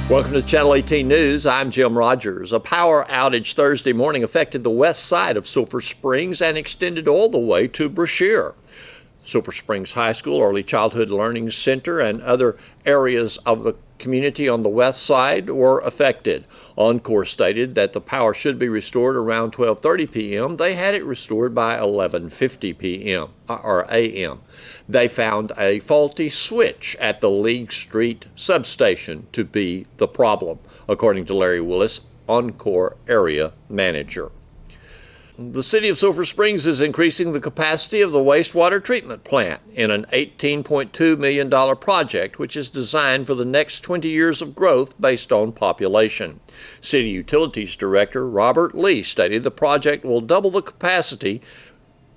Welcome to Channel 18 News. I'm Jim Rogers. A power outage Thursday morning affected the west side of Sulphur Springs and extended all the way to Brashear. Sulphur Springs High School, Early Childhood Learning Center, and other areas of the community on the west side were affected. Encore stated that the power should be restored around 12:30 p.m. They had it restored by 11:50 p.m. or a.m. They found a faulty switch at the League Street substation to be the problem, according to Larry Willis, Encore area manager. The city of Sulphur Springs is increasing the capacity of the wastewater treatment plant in an $18.2 million project, which is designed for the next 20 years of growth based on population. City Utilities Director Robert Lee stated the project will double the capacity,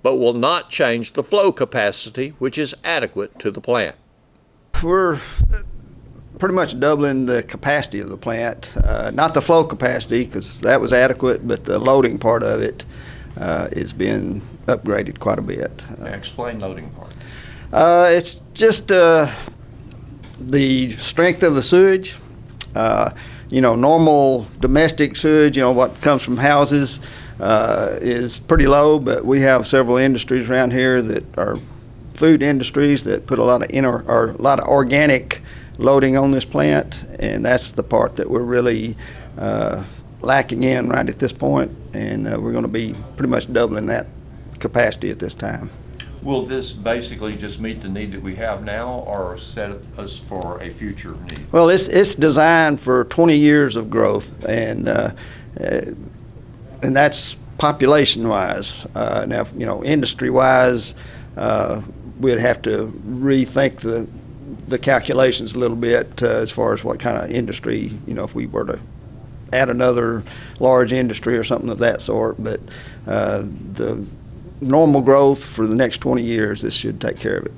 but will not change the flow capacity, which is adequate to the plant. We're pretty much doubling the capacity of the plant, not the flow capacity, because that was adequate, but the loading part of it is being upgraded quite a bit. Explain loading part. It's just the strength of the sewage. Normal domestic sewage, what comes from houses, is pretty low, but we have several industries around here that are food industries that put a lot of organic loading on this plant, and that's the part that we're really lacking in right at this point, and we're going to be pretty much doubling that capacity at this time. Will this basically just meet the need that we have now, or set us for a future need? Well, it's designed for 20 years of growth, and that's population-wise. Now, industry-wise, we'd have to rethink the calculations a little bit as far as what kind of industry, if we were to add another large industry or something of that sort. But the normal growth for the next 20 years, this should take care of it.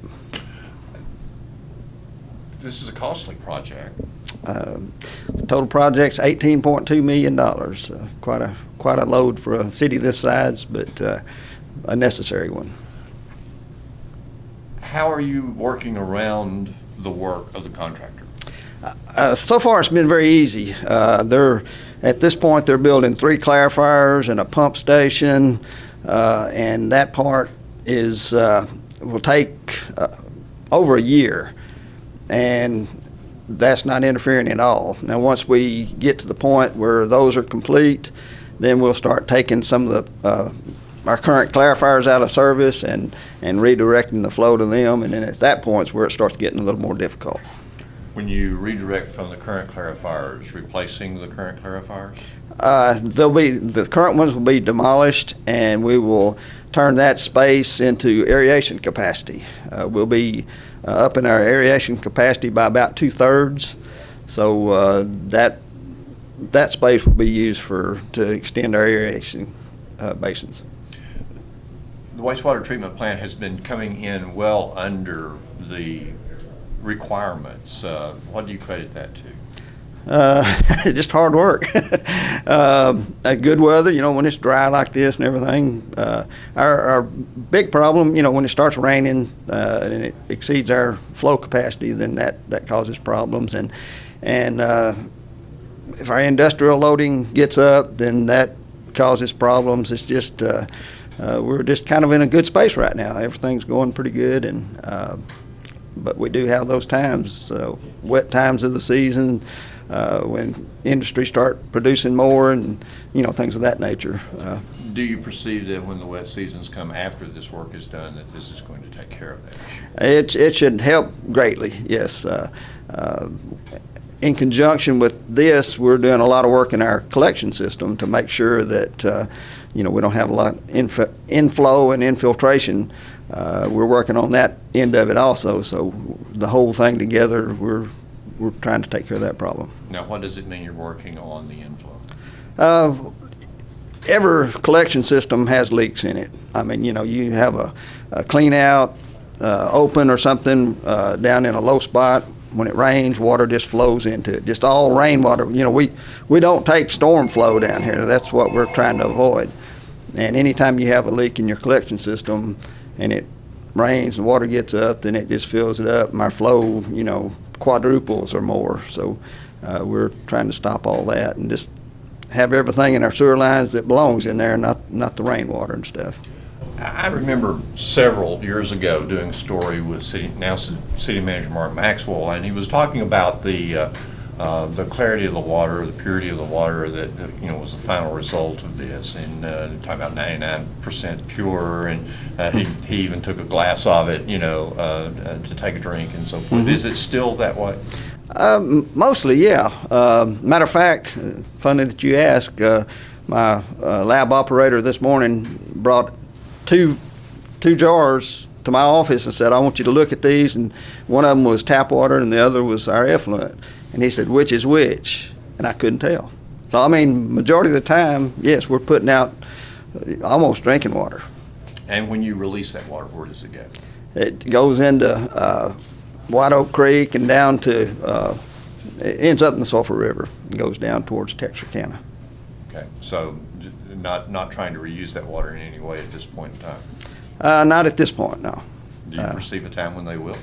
This is a costly project. The total project's $18.2 million. Quite a load for a city this size, but a necessary one. How are you working around the work of the contractor? So far, it's been very easy. At this point, they're building 3 clarifiers and a pump station, and that part will take over a year, and that's not interfering at all. Now, once we get to the point where those are complete, then we'll start taking some of our current clarifiers out of service and redirecting the flow to them, and then at that point is where it starts getting a little more difficult. When you redirect from the current clarifiers, replacing the current clarifiers? The current ones will be demolished, and we will turn that space into aeration capacity. We'll be up in our aeration capacity by about 2/3, so that space will be used to extend our aeration basins. The wastewater treatment plant has been coming in well under the requirements. What do you credit that to? Just hard work. Good weather, when it's dry like this and everything. Our big problem, when it starts raining and it exceeds our flow capacity, then that causes problems. And if our industrial loading gets up, then that causes problems. It's just we're just kind of in a good space right now. Everything's going pretty good, but we do have those times, wet times of the season, when industry start producing more and things of that nature. Do you perceive that when the wet seasons come after this work is done, that this is going to take care of that issue? It should help greatly, yes. In conjunction with this, we're doing a lot of work in our collection system to make sure that we don't have a lot of inflow and infiltration. We're working on that end of it also, so the whole thing together, we're trying to take care of that problem. Now, what does it mean you're working on the inflow? Every collection system has leaks in it. I mean, you have a clean out, open or something down in a low spot. When it rains, water just flows into it. Just all rainwater. We don't take storm flow down here. That's what we're trying to avoid. And anytime you have a leak in your collection system and it rains and water gets up, then it just fills it up, and our flow, quadruples or more. So We're trying to stop all that and just have everything in our sewer lines that belongs in there, not the rainwater and stuff. I remember several years ago doing a story with City Manager Mark Maxwell, and he was talking about the clarity of the water, the purity of the water that was the final result of this, and talking about 99% pure, and he even took a glass of it, to take a drink and so forth. Is it still that way? Mostly, yeah. Matter of fact, funny that you ask. My lab operator this morning brought two jars to my office and said, "I want you to look at these." And one of them was tap water, and the other was our effluent. And he said, "Which is which?" And I couldn't tell. So I mean, majority of the time, yes, we're putting out almost drinking water. And when you release that water, where does it go? It goes into White Oak Creek and down to, it ends up in the Sulphur River and goes down towards Texarkana. Okay, so not trying to reuse that water in any way at this point in time? Not at this point, no. Do you perceive a time when they will?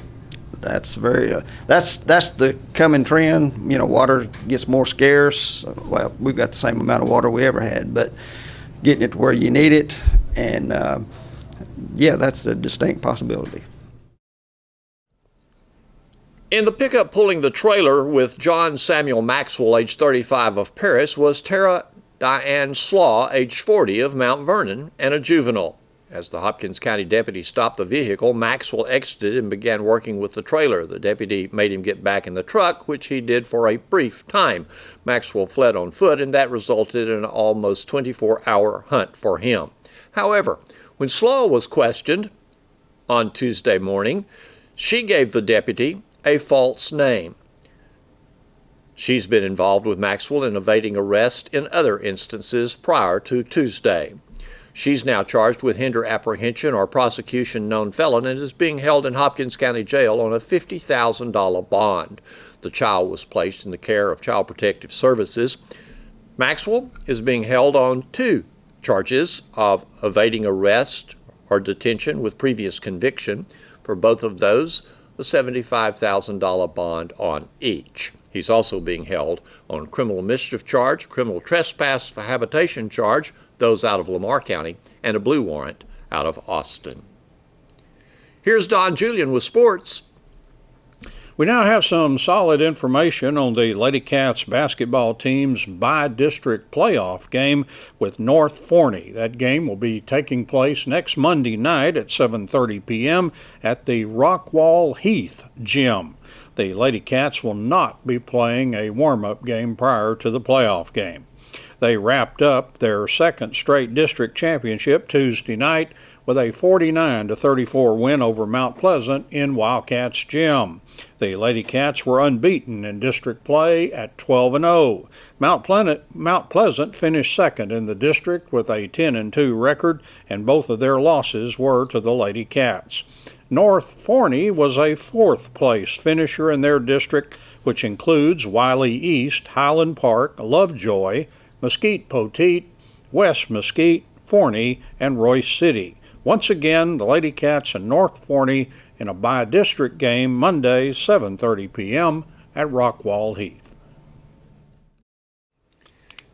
That's that's the coming trend. Water gets more scarce. Well, we've got the same amount of water we ever had, but getting it to where you need it, and yeah, that's a distinct possibility. In the pickup pulling the trailer with John Samuel Maxwell, age 35, of Paris, was Tara Diane Slaw, age 40, of Mount Vernon, and a juvenile. As the Hopkins County deputy stopped the vehicle, Maxwell exited and began working with the trailer. The deputy made him get back in the truck, which he did for a brief time. Maxwell fled on foot, and that resulted in an almost 24-hour hunt for him. However, when Slaw was questioned on Tuesday morning, she gave the deputy a false name. She's been involved with Maxwell in evading arrest in other instances prior to Tuesday. She's now charged with hinder apprehension or prosecution known felon and is being held in Hopkins County Jail on a $50,000 bond. The child was placed in the care of Child Protective Services. Maxwell is being held on 2 charges of evading arrest or detention with previous conviction. For both of those, a $75,000 bond on each. He's also being held on criminal mischief charge, criminal trespass for habitation charge, those out of Lamar County, and a blue warrant out of Austin. Here's Don Julian with sports. We now have some solid information on the Lady Cats basketball team's by-district playoff game with North Forney. That game will be taking place next Monday night at 7:30 p.m. at the Rockwall Heath Gym. The Lady Cats will not be playing a warm-up game prior to the playoff game. They wrapped up their second straight district championship Tuesday night with a 49-34 win over Mount Pleasant in Wildcats Gym. The Lady Cats were unbeaten in district play at 12-0. Mount Pleasant finished second in the district with a 10-2 record, and both of their losses were to the Lady Cats. North Forney was a 4th place finisher in their district, which includes Wiley East, Highland Park, Lovejoy, Mesquite Poteet, West Mesquite, Forney, and Royce City. Once again, the Lady Cats and North Forney in a by-district game Monday, 7:30 p.m. at Rockwall Heath.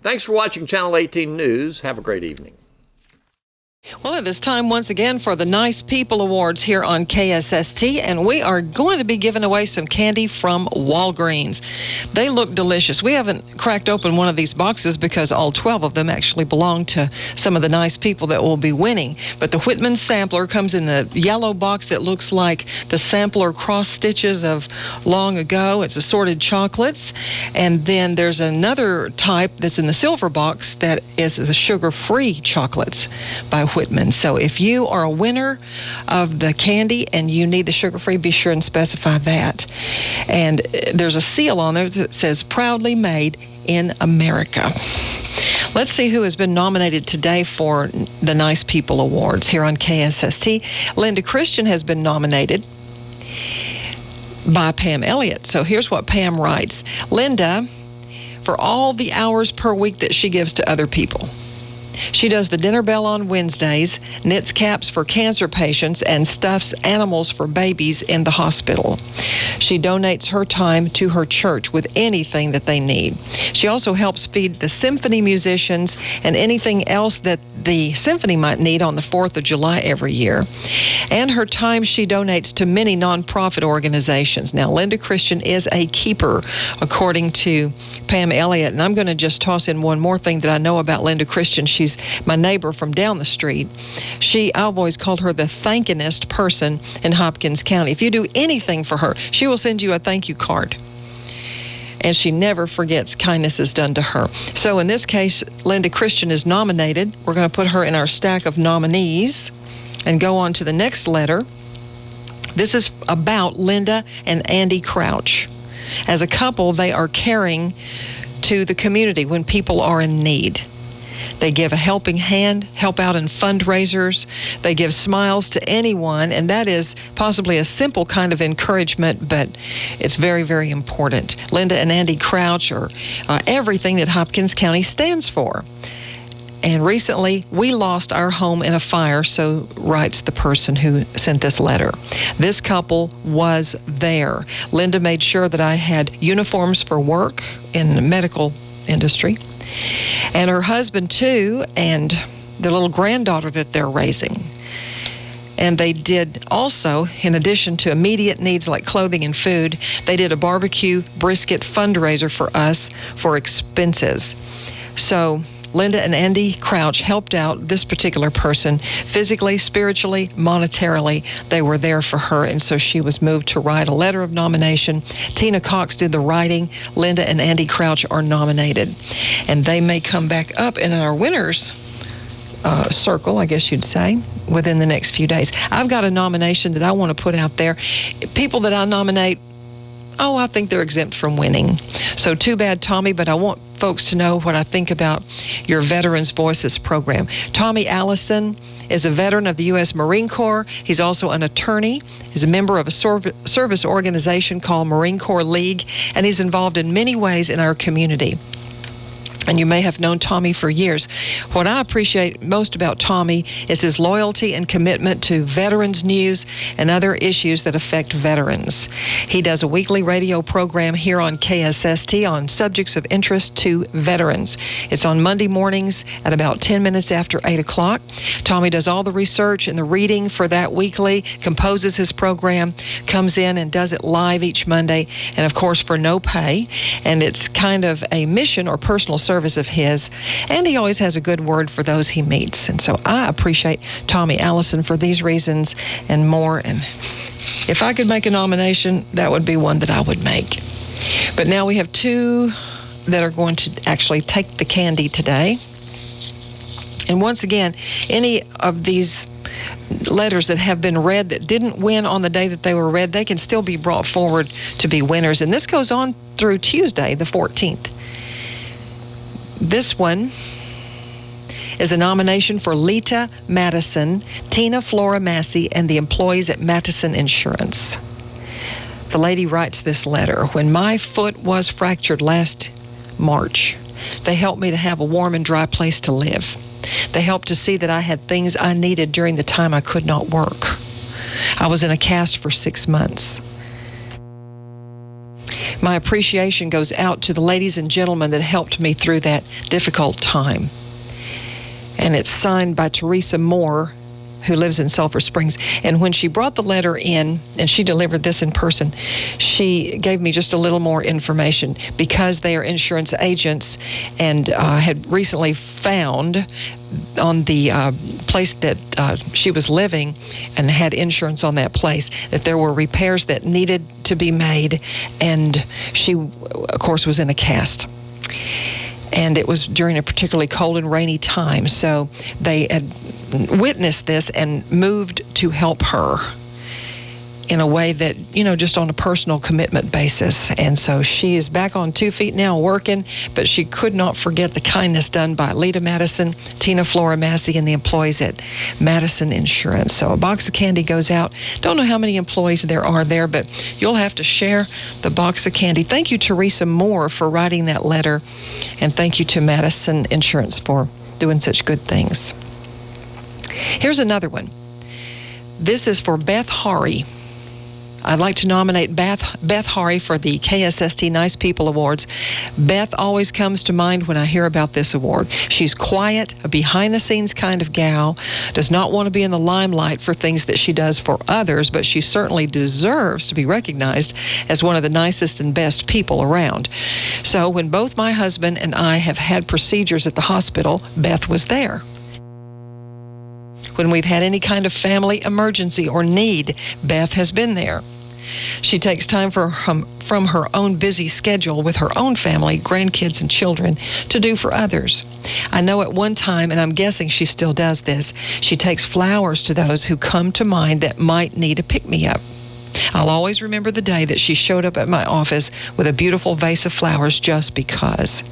Thanks for watching Channel 18 News. Have a great evening. Well, it is time once again for the Nice People Awards here on KSST, and we are going to be giving away some candy from Walgreens. They look delicious. We haven't cracked open one of these boxes because all 12 of them actually belong to some of the nice people that will be winning. But the Whitman sampler comes in the yellow box that looks like the sampler cross stitches of long ago. It's assorted chocolates. And then there's another type that's in the silver box that is the sugar-free chocolates by Whitman. So if you are a winner of the candy and you need the sugar-free, be sure and specify that. And there's a seal on there that says proudly made in America. Let's see who has been nominated today for the Nice People Awards here on KSST. Linda Christian has been nominated by Pam Elliott. So here's what Pam writes. Linda, for all the hours per week that she gives to other people, She does the dinner bell on Wednesdays, knits caps for cancer patients, and stuffs animals for babies in the hospital. She donates her time to her church with anything that they need. She also helps feed the symphony musicians and anything else that the symphony might need on the 4th of July every year. And her time she donates to many nonprofit organizations. Now, Linda Christian is a keeper, according to Pam Elliott. And I'm going to just toss in one more thing that I know about Linda Christian. She's my neighbor from down the street. I've always called her the thankinest person in Hopkins County. If you do anything for her, she will send you a thank you card. And she never forgets kindness is done to her. So in this case, Linda Christian is nominated. We're going to put her in our stack of nominees and go on to the next letter. This is about Linda and Andy Crouch. As a couple, they are caring to the community when people are in need. They give a helping hand, help out in fundraisers. They give smiles to anyone, and that is possibly a simple kind of encouragement, but it's very, very important. Linda and Andy Crouch are everything that Hopkins County stands for. And recently, we lost our home in a fire, so writes the person who sent this letter. This couple was there. Linda made sure that I had uniforms for work in the medical industry. And her husband, too, and their little granddaughter that they're raising. And they did also, in addition to immediate needs like clothing and food, they did a barbecue brisket fundraiser for us for expenses. So Linda and Andy Crouch helped out this particular person physically, spiritually, monetarily. They were there for her, and so she was moved to write a letter of nomination. Tina Cox did the writing. Linda and Andy Crouch are nominated, and they may come back up in our winners circle, I guess you'd say, within the next few days. I've got a nomination that I want to put out there. People that I nominate, I think they're exempt from winning. So too bad, Tommy, but I want folks to know what I think about your Veterans Voices program. Tommy Allison is a veteran of the U.S. Marine Corps. He's also an attorney. He's a member of a service organization called Marine Corps League, and he's involved in many ways in our community. And you may have known Tommy for years. What I appreciate most about Tommy is his loyalty and commitment to veterans news and other issues that affect veterans. He does a weekly radio program here on KSST on subjects of interest to veterans. It's on Monday mornings at about 10 minutes after 8 o'clock. Tommy does all the research and the reading for that weekly, composes his program, comes in and does it live each Monday, and of course for no pay. And it's kind of a mission or personal service of his, and he always has a good word for those he meets. And so I appreciate Tommy Allison for these reasons and more. And if I could make a nomination, that would be one that I would make. But now we have two that are going to actually take the candy today. And once again, any of these letters that have been read that didn't win on the day that they were read, they can still be brought forward to be winners. And this goes on through Tuesday, the 14th. This one is a nomination for Lita Madison, Tina Flora Massey, and the employees at Madison Insurance. The lady writes this letter. When my foot was fractured last March, they helped me to have a warm and dry place to live. They helped to see that I had things I needed during the time I could not work. I was in a cast for 6 months. My appreciation goes out to the ladies and gentlemen that helped me through that difficult time. And it's signed by Teresa Moore, who lives in Sulphur Springs. And when she brought the letter in, and she delivered this in person, she gave me just a little more information because they are insurance agents and had recently found on the place that she was living and had insurance on that place that there were repairs that needed to be made, and she, of course, was in a cast. And it was during a particularly cold and rainy time, so they had witnessed this and moved to help her in a way that, just on a personal commitment basis. And so she is back on 2 feet now working, but she could not forget the kindness done by Lita Madison, Tina Flora Massey, and the employees at Madison Insurance. So a box of candy goes out. Don't know how many employees there are there, but you'll have to share the box of candy. Thank you, Teresa Moore, for writing that letter, and thank you to Madison Insurance for doing such good things. Here's another one. This is for Beth Hari. I'd like to nominate Beth Hari for the KSST Nice People Awards. Beth always comes to mind when I hear about this award. She's quiet, a behind-the-scenes kind of gal, does not want to be in the limelight for things that she does for others, but she certainly deserves to be recognized as one of the nicest and best people around. So when both my husband and I have had procedures at the hospital, Beth was there. When we've had any kind of family emergency or need, Beth has been there. She takes time from her own busy schedule with her own family, grandkids, and children to do for others. I know at one time, and I'm guessing she still does this, she takes flowers to those who come to mind that might need a pick-me-up. I'll always remember the day that she showed up at my office with a beautiful vase of flowers just because.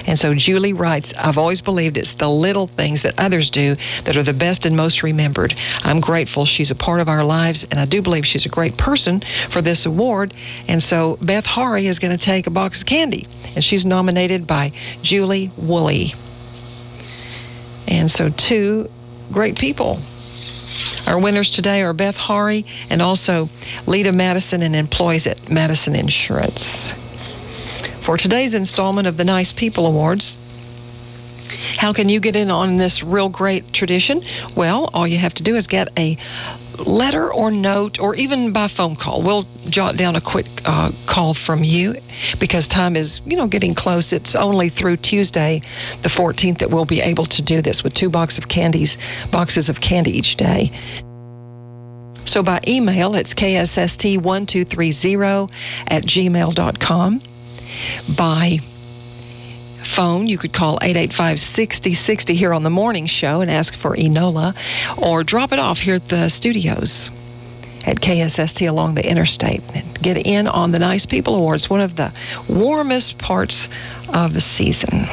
And so Julie writes, I've always believed it's the little things that others do that are the best and most remembered. I'm grateful she's a part of our lives, and I do believe she's a great person for this award. And so Beth Hari is going to take a box of candy, and she's nominated by Julie Woolley. And so two great people. Our winners today are Beth Hari and also Lita Madison and employees at Madison Insurance. For today's installment of the Nice People Awards, how can you get in on this real great tradition? Well, all you have to do is get a letter or note, or even by phone call. We'll jot down a quick call from you because time is, getting close. It's only through Tuesday, the 14th, that we'll be able to do this with 2 boxes of candy each day. So by email, it's kssst1230@gmail.com. By phone, you could call 885-6060 here on the morning show and ask for Enola, or drop it off here at the studios at KSST along the interstate. And get in on the Nice People Awards, one of the warmest parts of the season.